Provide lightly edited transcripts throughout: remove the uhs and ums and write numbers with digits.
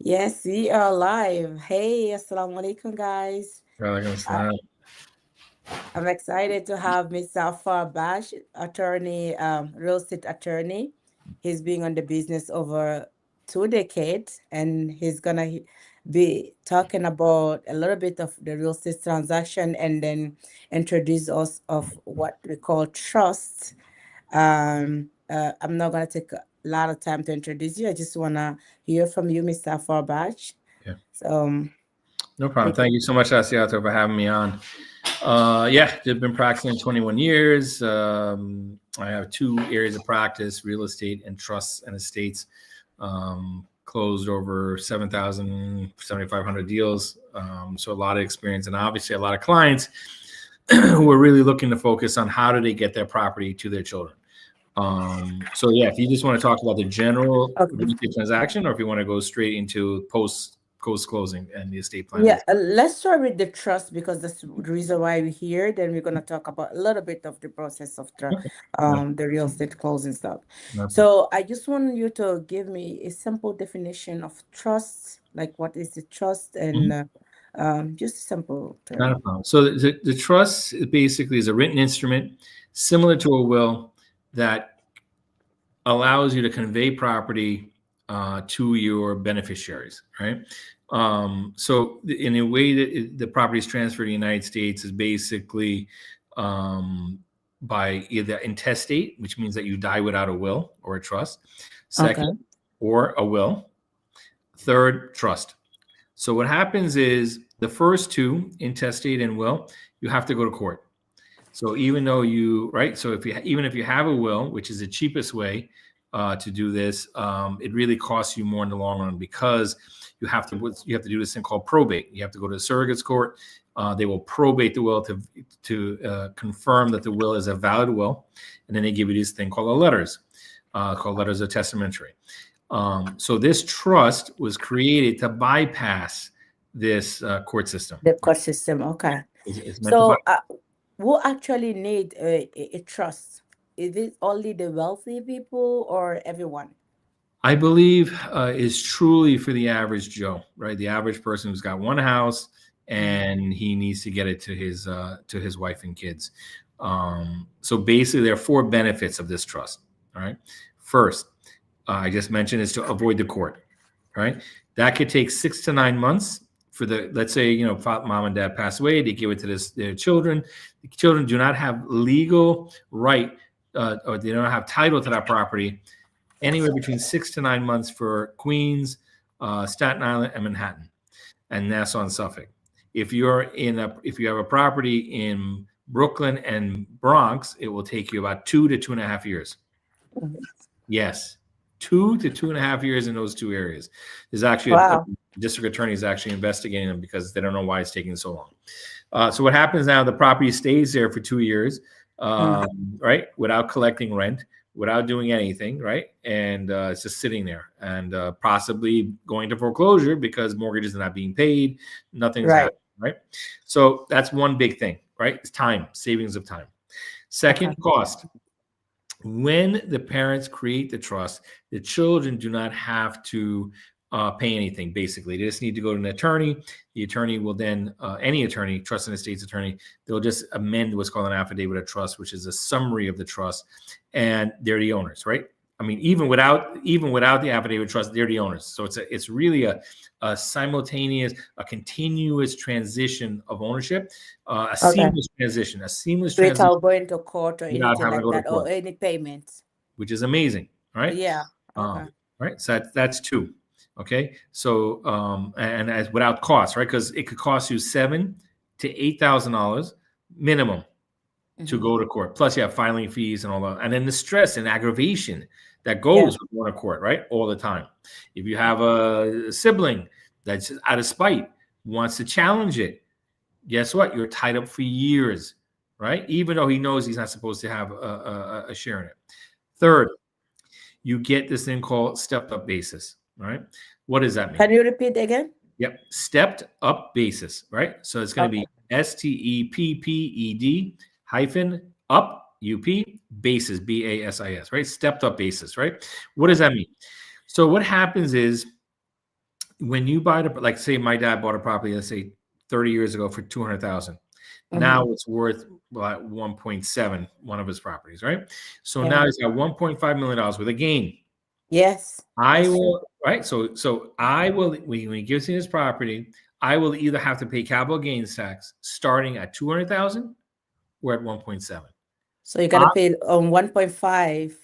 Yes, we are live. Hey, assalamu alaikum, guys. Walaikum I, salam. I'm excited to have Mr. Afar Bash, attorney, real estate attorney. He's been on the business over 2 decades, and he's gonna be talking about a little bit of the real estate transaction, and then introduce us of what we call trust. I'm not gonna take a lot of time to introduce you. I just wanna hear from you, Mr. Afar Bash. Yeah, So no problem. take it. Thank you so much, Asiato, for having me on. Yeah, I've been practicing 21 years. I have two areas of practice: real estate and trusts and estates. Closed over 7,000, 7,500 deals. So a lot of experience, and obviously a lot of clients who are really looking to focus on how do they get their property to their children. So yeah, if you just want to talk about the general real Okay. estate transaction, or if you want to go straight into post closing and the estate planning. Yeah, let's start with the trust because that's the reason why we're here. Then we're gonna talk about a little bit of the process of Okay. No, the real estate closing stuff. no problem. So I just want you to give me a simple definition of trust, like what is the trust, and Mhm. just a simple Not term. a problem. So the trust basically is a written instrument similar to a will that allows you to convey property to your beneficiaries, right? So in a way that the property is transferred to the United States is basically by either intestate, which means that you die without a will or a trust. Okay. Second, or a will. Third, trust. So what happens is the first two, intestate and will, you have to go to court. So even though you right, so even if you have a will, which is the cheapest way to do this, it really costs you more in the long run because you have to do this thing called probate. You have to go to the surrogate's court. They will probate the will to confirm that the will is a valid will, and then they give you this thing called letters of testamentary. So this trust was created to bypass this court system. The court system. Okay. It's meant to bypass. So who actually need a trust? Is it only the wealthy people or everyone? I believe is truly for the average Joe, right? The average person who's got one house Mhm. and he needs to get it to his wife and kids. So basically, there are four benefits of this trust. All right. First, I just mentioned is to avoid the court. Right. That could take 6 to 9 months for the. Let's say mom and dad pass away, they give it to their children. The children do not have legal right or they don't have title to that property anywhere between 6 to 9 months for Queens, Staten Island, and Manhattan, and Nassau and Suffolk. If you have a property in Brooklyn and Bronx, it will take you about 2 to 2.5 years. Mhm. Yes, 2 to 2.5 years in those two areas. There's actually a Wow. district attorney is actually investigating them because they don't know why it's taking so long. So what happens now? The property stays there for 2 years, Mm. right, without collecting rent, without doing anything, right, and it's just sitting there and possibly going to foreclosure because mortgages are not being paid, nothing's Right. happening, right? So that's one big thing, right? It's time, savings of time. Okay. Second, cost. When the parents create the trust, the children do not have to pay anything. Basically, they just need to go to an attorney. The attorney will then, any attorney, trust and estates attorney, they'll just amend what's called an affidavit of trust, which is a summary of the trust, and they're the owners, right? I mean, even without the affidavit of trust, they're the owners. So it's really a simultaneous, a continuous transition of ownership, a Okay. seamless transition, Without going to court or without anything having to like go to that, or court, any payments. which is amazing, right? Yeah. Um, Okay. right. So that's two. Okay. So and as without cost, right? Because it could cost you $7,000 to $8,000 minimum to Hmm. go to court. Plus, you have filing fees and all that, and then the stress and aggravation that Yeah. goes with going to court, right? All the time. If you have a sibling that's out of spite wants to challenge it, guess what? You're tied up for years, right? Even though he knows he's not supposed to have a share in it. Mhm. Third, you get this thing called stepped up basis, right? What does that mean? Can you repeat again? Yep, stepped up basis, right? So it's going to Okay. be STEPPED hyphen up UP basis BASIS, right? Stepped up basis, right? What does Okay. that mean? So what happens is when you buy the, like, say my dad bought a property, let's say 30 years ago for 200,000. Mhm. Now it's worth about 1.7, one of his properties, right? So Yeah. now he's got $1.5 million with a gain. Yes. I That's true. will, right? So I will, when he gives me his property, I will either have to pay capital gains tax starting at 200,000 or at 1.7. So you got to pay on 1.5.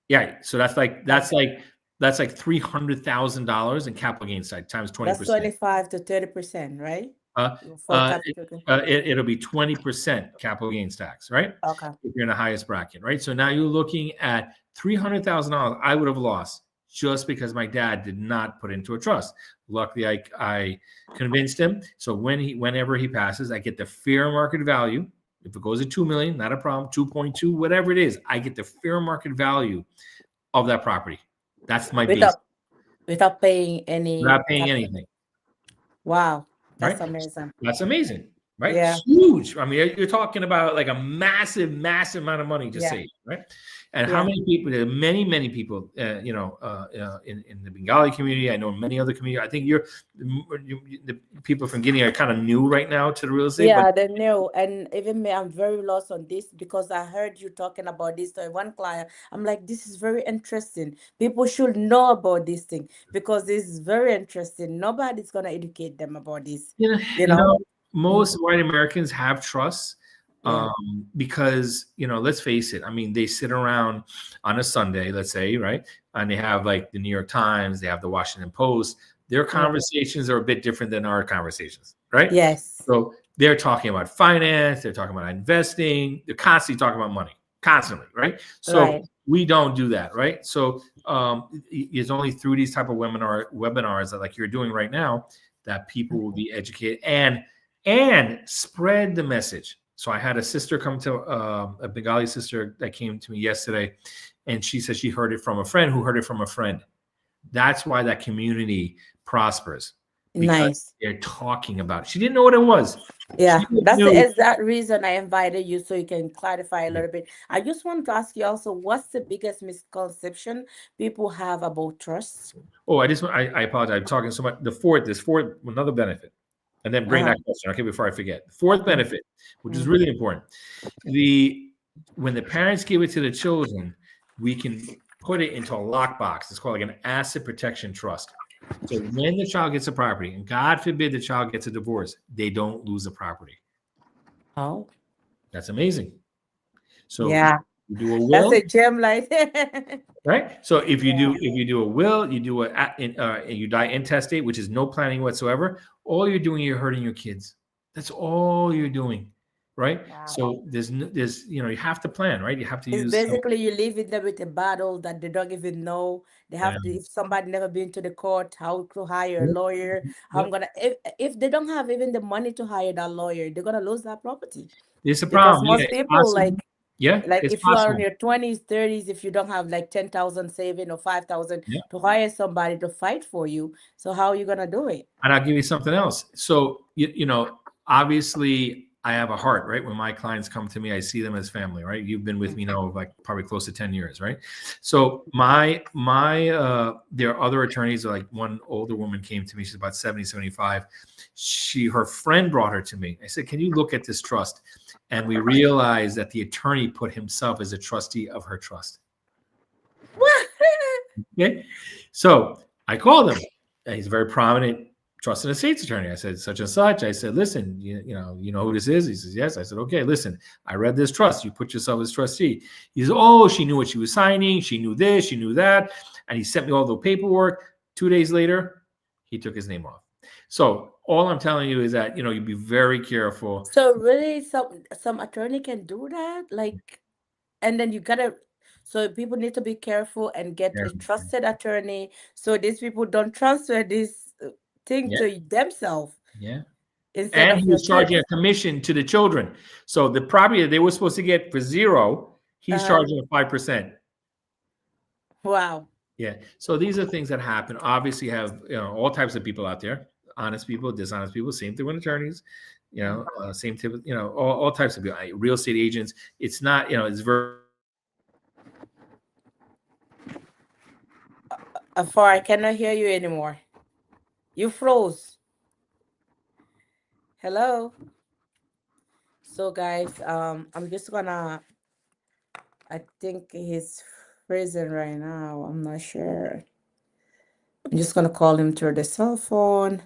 Yeah, so that's like $300,000 in capital gains tax times That's 20%. 25 to 30%, right? Uh, For uh, capital gain. It'll be 20% capital gains tax, right? Okay. If you're in the highest bracket, right? So now you're looking at $300,000 I would have lost just because my dad did not put into a trust. Luckily, I convinced him. So whenever he passes, I get the fair market value. If it goes to 2 million, not a problem. 2.2, whatever it is, I get the fair market value of that property. That's my base. Without paying any Without paying capital. anything. Wow, that's Right? amazing. That's amazing, right? Yeah. Huge. I mean, you're talking about like a massive, massive amount of money to Yeah. save, right? And how Yeah. many people? There are many, many people, in the Bengali community. I know many other community. I think the people from Guinea are kind of new right now to the real estate. Yeah, But they know. And even me, I'm very lost on this because I heard you talking about this to one client. I'm like, this is very interesting. People should know about this thing because this is very interesting. Nobody's gonna educate them about this. You you know? know, most white Americans have trusts. Yeah. Because let's face it. I mean, they sit around on a Sunday, let's say, right, and they have like the New York Times, they have the Washington Post. Their conversations are a bit different than our conversations, right? Yes. So they're talking about finance, they're talking about investing, they're constantly talking about money, constantly, right? So Right. we don't do that, right? So it's only through these type of webinars that like you're doing right now that people will be educated and spread the message. So I had a sister come to a Bengali sister that came to me yesterday, and she said she heard it from a friend who heard it from a friend. That's why that community prospers, because Nice. they're talking about it. She didn't know what it was. Yeah, She that's the knew. exact reason I invited you so you can clarify a little bit. I just want to ask you also, what's the biggest misconception people have about trust? Oh, I apologize. I'm talking so much. There's fourth, another benefit. And then bring that question, okay, before I forget. Fourth benefit, which is really important. When the parents give it to the children, we can put it into a lockbox. It's called like an asset protection trust. So when the child gets a property, and God forbid the child gets a divorce, they don't lose the property. Oh, That's amazing. So yeah, you do a that's will, a gem, like right? So if you do a will, you do you die intestate, which is no planning whatsoever. All you're doing, you're hurting your kids. That's all you're doing, right? wow. So there's you have to plan, right? You have to It's use. basically you leaving them with a battle that they don't even know. They have to, if somebody never been to the court, how to hire a lawyer. How I'm gonna, if they don't have even the money to hire that lawyer, they're gonna lose that property. It's a Because problem. Yeah, most it's people possible. Yeah, like it's if you are in possible. your 20s, 30s, if you don't have like 10,000 saving or 5,000 Yeah. to hire somebody to fight for you, so how are you gonna do it? And I'll give you something else. So obviously I have a heart, right? When my clients come to me, I see them as family, right? You've been with me now like probably close to 10 years, right? So there are other attorneys, like one older woman came to me, she's about 70, 75. Her friend brought her to me. I said, can you look at this trust? And we realized that the attorney put himself as a trustee of her trust. Okay. So I called him. He's a very prominent trust and estates attorney. I said, such and such. I said, listen, you know who this is? He says, yes. I said, okay, listen, I read this trust. You put yourself as trustee. He says, oh, she knew what she was signing. She knew this, she knew that. And he sent me all the paperwork. 2 days later, he took his name off. So all I'm telling you is that, you be very careful. So really, some attorney can do that, like, and then you gotta. So people need to be careful and get a trusted attorney, so these people don't transfer this thing to themselves. Yeah. Instead And of he your was charging kids. a commission to the children. So the property that they were supposed to get for zero, he's charging 5%. Wow. Yeah. So these are things that happen. Obviously, you have all types of people out there: honest people, dishonest people. Same thing with attorneys. Same thing with all types of people. Real estate agents. It's not it's very. Afar, I cannot hear you anymore. You froze. Hello. So guys, I'm just gonna. I think he's freezing right now. I'm not sure. I'm just gonna call him through the cell phone.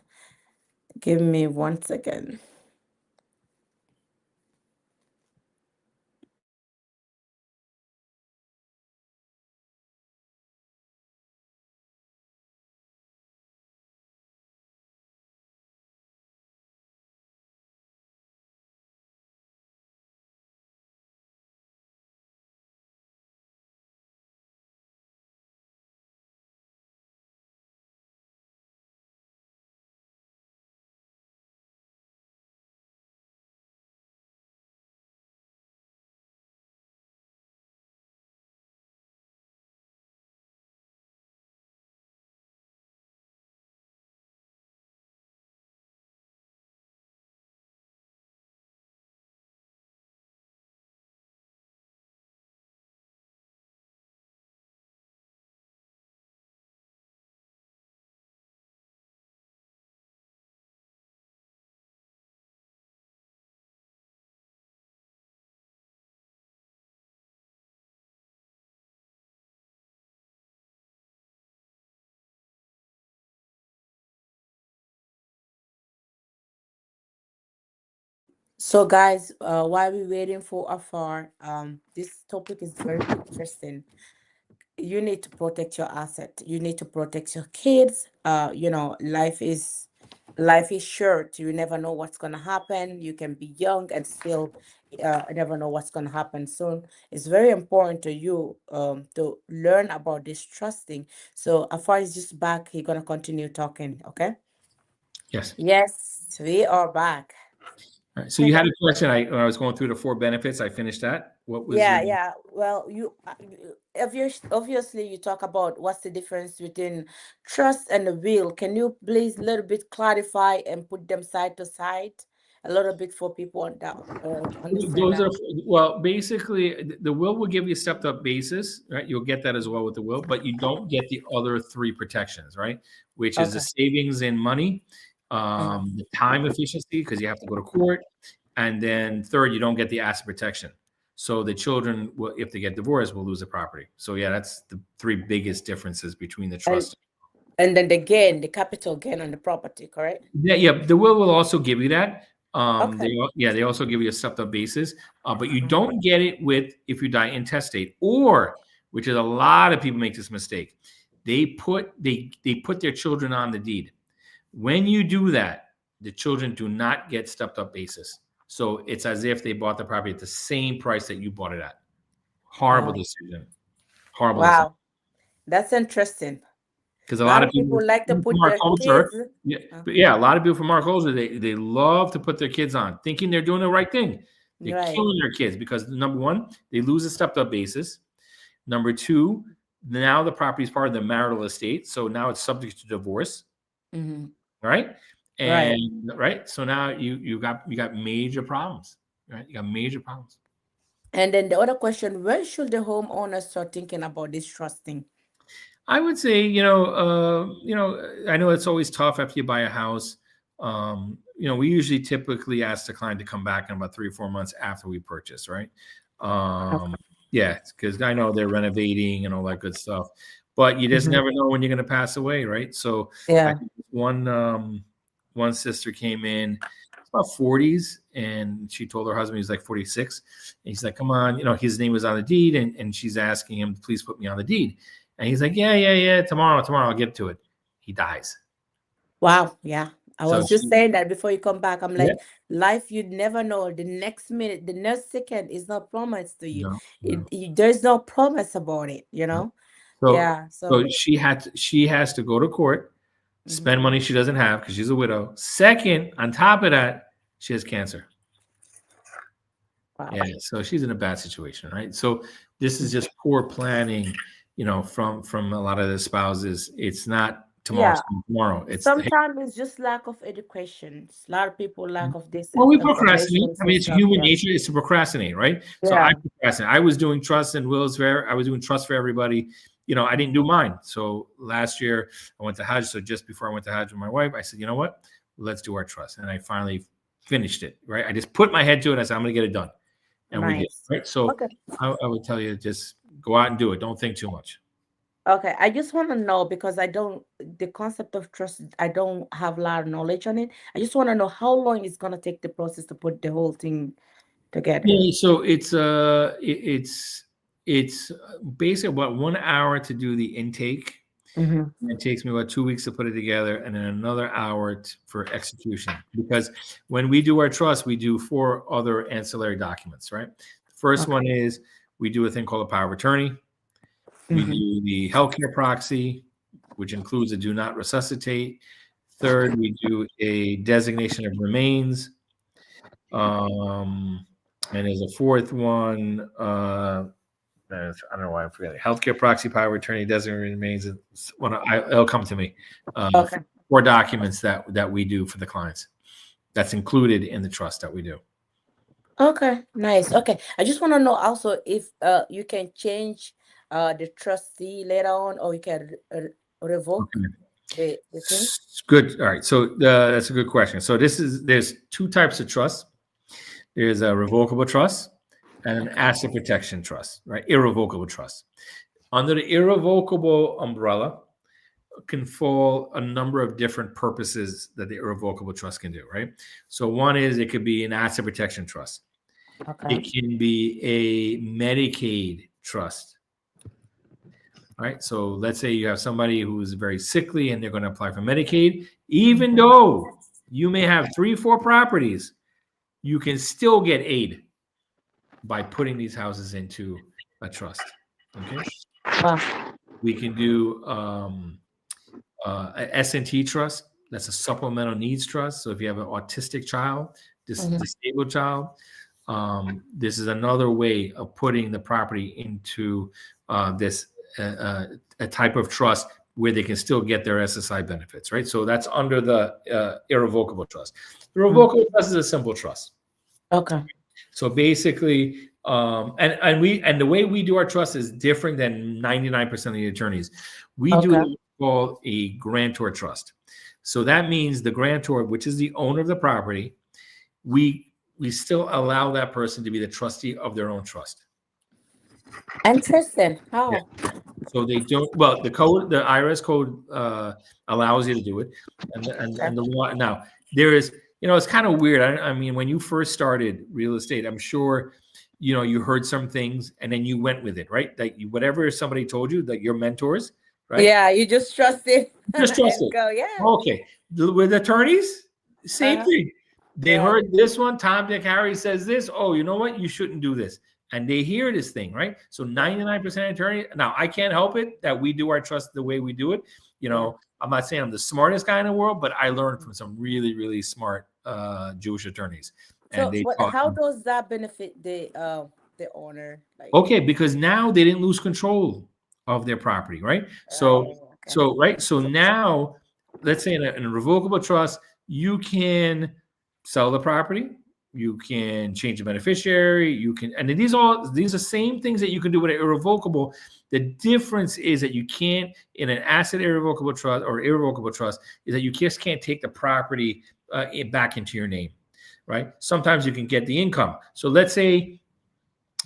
Give me 1 second. So guys, while we're waiting for Afar, this topic is very interesting. You need to protect your asset. You need to protect your kids. Life is short. You never know what's gonna happen. You can be young and still never know what's gonna happen soon. It's very important to you to learn about this trusting. So Afar is just back. He's gonna continue talking. Okay. Yes. Yes, we are back. All right. So you had a question. When I was going through the 4 benefits, I finished that. What was your? Yeah. Well, obviously you talk about what's the difference between trust and the will. Can you please a little bit clarify and put them side to side a little bit for people on that understand Those that? are, well, basically, the will give you a stepped up basis, right? You'll get that as well with the will, but you don't get the other 3 protections, right? Which is the Okay. savings in money, Mhm. the time efficiency, because you have to go to court, and then third, you don't get the asset protection. So the children will, if they get divorced, will lose the property. So yeah, that's the 3 biggest differences between the And trust. and then the capital gain on the property, correct? Yeah, the will also give you that. Okay. They also give you a stepped up basis, but you Mhm. don't get it with if you die intestate, or which is a lot of people make this mistake. They put their children on the deed. When you do that, the children do not get stepped up basis. So it's as if they bought the property at the same price that you bought it at. Horrible Oh, decision. Horrible decision. wow. That's interesting. Because a A lot lot of of people people like to from put our their culture, kids. yeah, uh, but yeah, a lot of people from our culture, they love to put their kids on, thinking they're doing the right thing. They're Right. killing their kids because number one, they lose a stepped up basis. Number two, now the property is part of the marital estate, so now it's subject to divorce, Hmm. right? Right. And right, so now you got major problems, right? You got major problems. And then the other question, when should the homeowner start thinking about this trusting? I would say, I know it's always tough after you buy a house. We usually typically ask the client to come back in about 3 or 4 months after we purchase, right? Um, Okay. yeah, because I know they're renovating and all that good stuff, but you just Mhm. never know when you're going to pass away, right? So I Yeah. think one sister came in about 40s, and she told her husband he's like 46, and he's like, "Come on, his name was on the deed," and she's asking him, "Please put me on the deed." And he's like, yeah, tomorrow, I'll get to it. He dies. Wow. Yeah. I So was just saying that before you come back. I'm yeah, like, life, you'd never know. The next minute, the next second is not promised to you. no, no, There's no promise about it, no. So Yeah. so So, she has to go to court, mhm. spend money she doesn't have because she's a widow. Second, on top of that, she has cancer. Wow. Yeah, so she's in a bad situation, right? So this is Mhm. just poor planning, from a lot of the spouses. It's not Yeah. tomorrow. It's the Sometimes it's just lack of education. A lot of people lack of this Well, we procrastinate. information I mean, and it's stuff. human Yeah. nature is to procrastinate, right? So I Yeah. procrastinate. I was doing trust and wills for. I was doing trust for everybody. I didn't do mine. So last year I went to Hajj. So just before I went to Hajj with my wife, I said, you know what? Let's do our trust. And I finally finished it, right? I just put my head to it. I said, I'm going to get it done. And we did, right? So Okay. I would tell you, just go out and do it. Don't think too much. Okay, I just want to know because the concept of trust, I don't have a lot of knowledge on it. I just want to know how long it's going to take the process to put the whole thing together. Yeah, so it's basically about 1 hour to do the intake. It takes me about 2 weeks to put it together, and then another hour for execution. Because when we do our trust, we do 4 other ancillary documents, right? The first one is we do a thing called a power of attorney. We do the healthcare proxy, which includes a do not resuscitate. Third, we do a designation of remains. And there's a fourth one. I don't know why I'm forgetting. Healthcare proxy, power of attorney, designation remains. It'll come to me. 4 documents that we do for the clients. That's included in the trust that we do. Okay, nice. Okay, I just want to know also if you can change the trustee later on, or you can revoke the thing. Good. All right. So that's a good question. So there's 2 types of trust. There's a revocable trust and an asset protection trust, right? Irrevocable trust. Under the irrevocable umbrella can fall a number of different purposes that the irrevocable trust can do, right? So one is it could be an asset protection trust. It can be a Medicaid trust. Right. So let's say you have somebody who's very sickly and they're going to apply for Medicaid. Even though you may have 3, 4 properties, you can still get aid by putting these houses into a trust. Okay. We can do a S&T trust. That's a supplemental needs trust. So if you have an autistic child, disabled child, this is another way of putting the property into this a type of trust where they can still get their SSI benefits, right? So that's under the irrevocable trust. The revocable trust is a simple trust. Okay. So basically, and the way we do our trust is different than 99% of the attorneys. We do what we call a grantor trust. So that means the grantor, which is the owner of the property, we still allow that person to be the trustee of their own trust. Interesting. How? Yeah. So they don't. Well, the IRS code allows you to do it, and the law now there is. It's kind of weird. I mean, when you first started real estate, I'm sure you heard some things and then you went with it, right? Like whatever somebody told you, like your mentors, right? Yeah, you just trust it. Just trust it. Go, yeah. Okay. With attorneys, same thing. They heard this one. Tom, Dick, Harry says this. Oh, you know what? You shouldn't do this. And they hear this thing, right? So 99% attorney. Now, I can't help it that we do our trust the way we do it. I'm not saying I'm the smartest guy in the world, but I learned from some really, really smart Jewish attorneys. And how does that benefit the owner? Okay, because now they didn't lose control of their property, right? So now, let's say in a revocable trust, you can sell the property. You can change the beneficiary. You can, and these are same things that you can do with an irrevocable. The difference is that you can't, in an asset irrevocable trust or irrevocable trust, is that you just can't take the property back into your name, right? Sometimes you can get the income. So let's say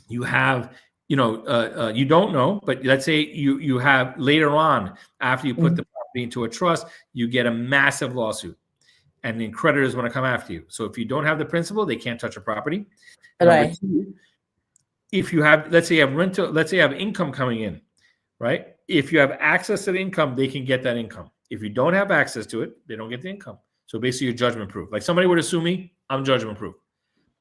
you have, you don't know, but let's say you have later on after you put the property into a trust, you get a massive lawsuit. And then creditors want to come after you. So if you don't have the principal, they can't touch a property. Right. If you have, let's say you have rental, let's say you have income coming in, right? If you have access to the income, they can get that income. If you don't have access to it, they don't get the income. So basically, you're judgment proof. Like somebody would sue me, I'm judgment proof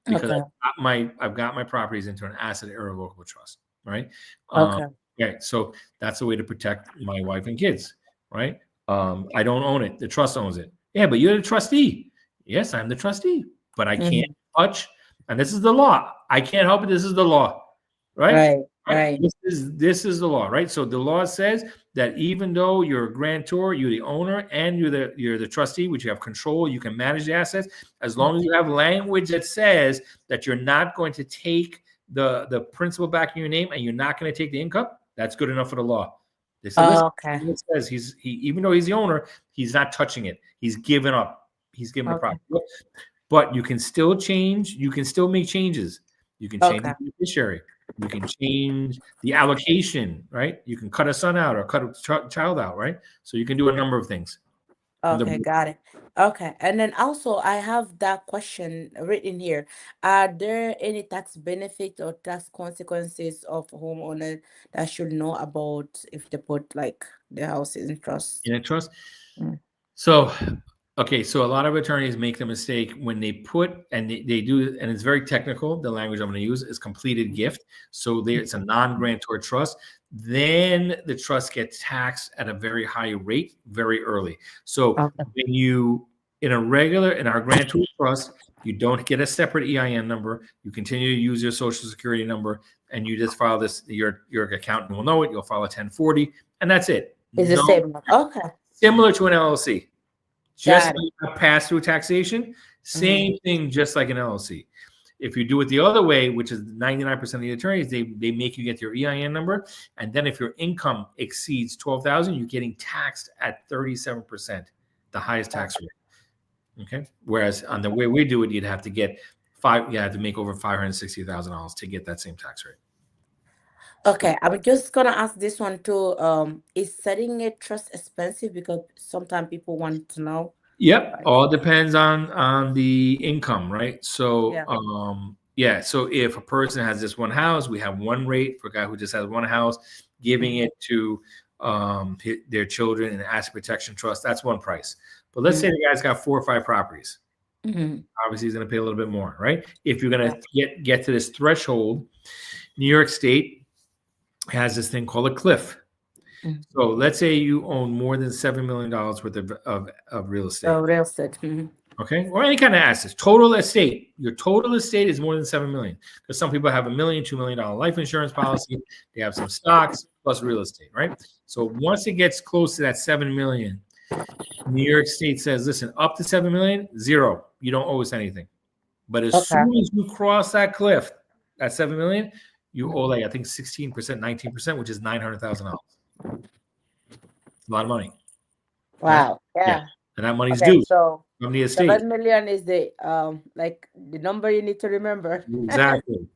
because I've got my properties into an asset irrevocable trust, right? Okay. So that's the way to protect my wife and kids, right? I don't own it. The trust owns it. Yeah, but you're the trustee. Yes, I'm the trustee, but I can't touch. And this is the law. I can't help it. This is the law, right? Right. This is the law, right? So the law says that even though you're a grantor, you're the owner, and you're the trustee, which you have control, you can manage the assets. As long as you have language that says that you're not going to take the principal back in your name and you're not going to take the income, that's good enough for the law. They said, listen, Okay. it says he even though he's the owner, he's not touching it. He's given up. He's given the Okay. property. But you can still change. You can still make changes. You can change Okay. the beneficiary. You can change the allocation, right? You can cut a son out or cut a child out, right? So you can do a number of things. Okay, got it. Okay. And then also I have that question written here. Are there any tax benefit or tax consequences of homeowner that should know about if they put like the house in trust? In a trust. Mm. So, okay, so a lot of attorneys make the mistake when they put and they do, and it's very technical. The language I'm going to use is completed gift. So it's a non-grantor trust. Then the trust gets taxed at a very high rate very early. So Okay. when you in our grantor trust, you don't get a separate EIN number. You continue to use your social security number, and you just file this. Your accountant will know it. You'll file a 1040, and that's it. It's the same one. Okay. Similar to an LLC. Just Got it. like a pass-through taxation, same thing, just like an LLC. If you do it the other way, which is 99% of the attorneys, they make you get your EIN number, and then if your income exceeds 12,000, you're getting taxed at 37%, the highest tax rate. Okay. Whereas on the way we do it, you'd have to get you have to make over $560,000 to get that same tax rate. Okay, I'm just gonna ask this one too. Is setting a trust expensive? Because sometimes people want to know. Yep, Right. all depends on the income, right? So, Yeah. So if a person has this one house, we have one rate for a guy who just has one house, giving it to their children in an asset protection trust. That's one price. But let's say the guy's got 4 or 5 properties. Obviously, he's going to pay a little bit more, right? If you're going to get to this threshold, New York State has this thing called a cliff. So let's say you own more than $7 million worth of real estate. Oh, real estate. Okay, or any kind of assets. Total estate. Your total estate is more than $7 million. Because some people have $1 million, $2 million life insurance policy. They have some stocks plus real estate, right? So once it gets close to that $7 million, New York State says, listen, up to $7 million, zero. You don't owe us anything. But as soon as you cross that cliff, that $7 million, you owe like I think 16%, 19%, which is $900,000. A lot of money. Wow. Yeah. And that money's due so from the estate. 7 million is the like the number you need to remember. Exactly.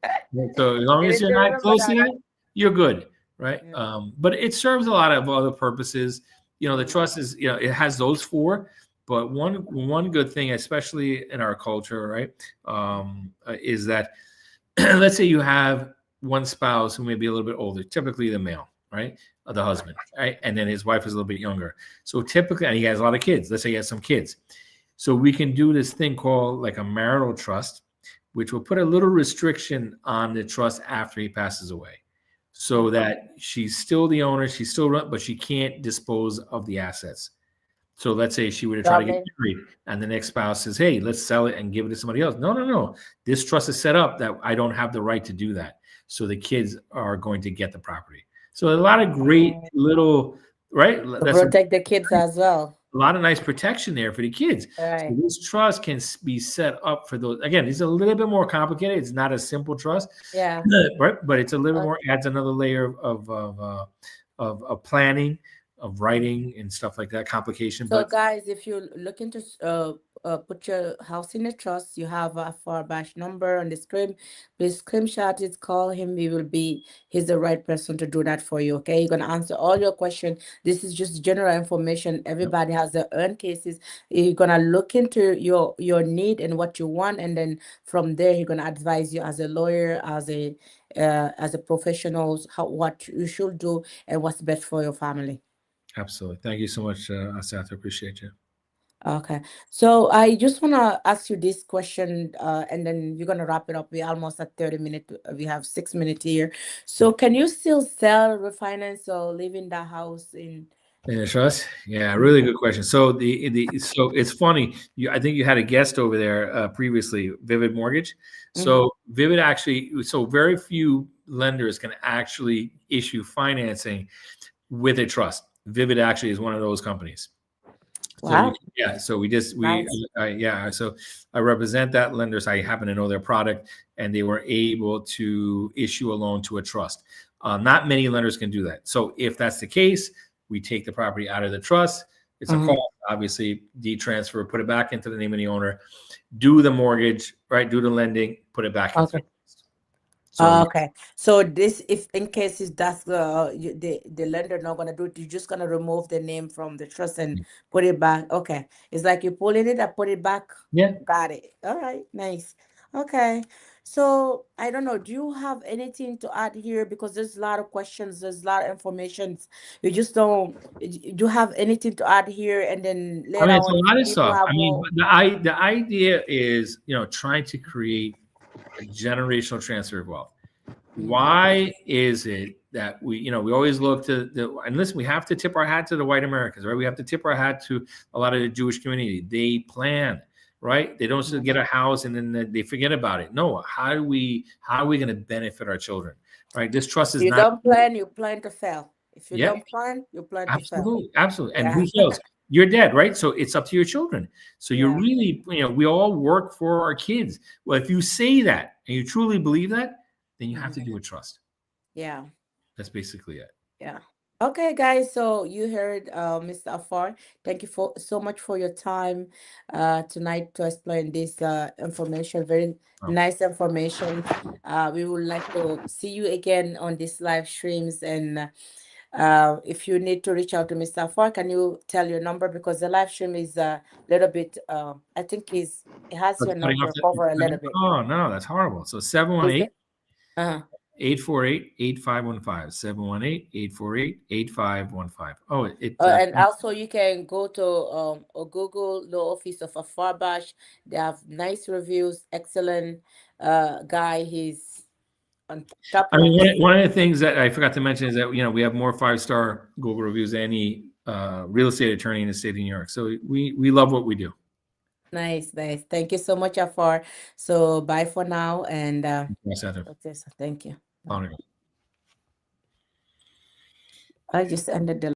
So as long as you're not close to that, you're good, right? But it serves a lot of other purposes. You know, the trust is, you know, it has those 4, but one good thing, especially in our culture, right, is that let's say you have one spouse who may be a little bit older, typically the male, right? The husband, right? And then his wife is a little bit younger. So typically, and he has a lot of kids. Let's say he has some kids. So we can do this thing called like a marital trust, which will put a little restriction on the trust after he passes away. So that she's still the owner, but she can't dispose of the assets. So let's say she were to try to get married and the next spouse says, hey, let's sell it and give it to somebody else. No. This trust is set up that I don't have the right to do that. So the kids are going to get the property. So a lot of great little, right? Protect the kids as well. A lot of nice protection there for the kids. Right. So this trust can be set up for those. Again, it's a little bit more complicated. It's not a simple trust. Yeah. Right. But it's a little more, adds another layer of planning, of writing and stuff like that, complication. So guys, if you're looking to put your house in a trust, you have a Farbash number on the screen. Please screenshot it, call him. He's the right person to do that for you. Okay, you're gonna answer all your questions. This is just general information. Everybody has their own cases. You're gonna look into your need and what you want, and then from there, he's gonna advise you as a lawyer, as a professional, what you should do and what's best for your family. Absolutely. Thank you so much, Asatha. Appreciate you. Okay. So I just want to ask you this question, and then you're going to wrap it up. We're almost at 30 minutes. We have 6 minutes here. So can you still sell, refinance, or live in the house in a trust? Yeah, really good question. So so it's funny. I think you had a guest over there previously, Vivid Mortgage. So Vivid actually, so very few lenders can actually issue financing with a trust. Vivid actually is one of those companies. Wow. So so I represent that lender. So I happen to know their product, and they were able to issue a loan to a trust. Not many lenders can do that. So if that's the case, we take the property out of the trust. It's a cost, obviously, deed transfer, put it back into the name of the owner, do the mortgage, right? Do the lending, put it back into Okay. the trust. So Okay. So this, if in cases that's the lender not gonna do it, you're just gonna remove the name from the trust and put it back. Okay. It's like you pulling it up, put it back. yeah. Got it. All right. Nice. Okay. So I don't know. Do you have anything to add here? Because there's a lot of questions, there's a lot of information. You just don't. Do you have anything to add here? And then I later mean, it's a on, lot of people stuff. have I mean, more. the idea is, trying to create a generational transfer of wealth. Why is it that we always look to and listen, we have to tip our hat to the white Americans, right? We have to tip our hat to a lot of the Jewish community. They plan, right? They don't just get a house and then they forget about it. No, how are we going to benefit our children, right? This trust is You not. don't plan, you plan to fail. If you Yeah, don't plan, you plan to fail. absolutely. And Yeah. who fails? You're dead, right? So it's up to your children. So you're Yeah. really, we all work for our kids. Well, if you say that and you truly believe that, then you have to do a trust. Yeah. That's basically it. Yeah. Okay, guys. So you heard Mr. Afar. Thank you for so much for your time tonight to explain this information. Very nice information. We would like to see you again on these live streams. And if you need to reach out to Mr. Afar, can you tell your number? Because the live stream is a little bit, I think it has your number covered a little bit. Oh, no, that's horrible. So 718-848-8515. 718-848-8515. Oh, and also you can go to or Google the office of Afar Bash. They have nice reviews, excellent guy. He's on top. I mean, one of the things that I forgot to mention is that we have more 5-star Google reviews than any real estate attorney in the state of New York. So we love what we do. Nice. Thank you so much, Afar. So bye for now, and Yes, thank you. Honor. I just ended the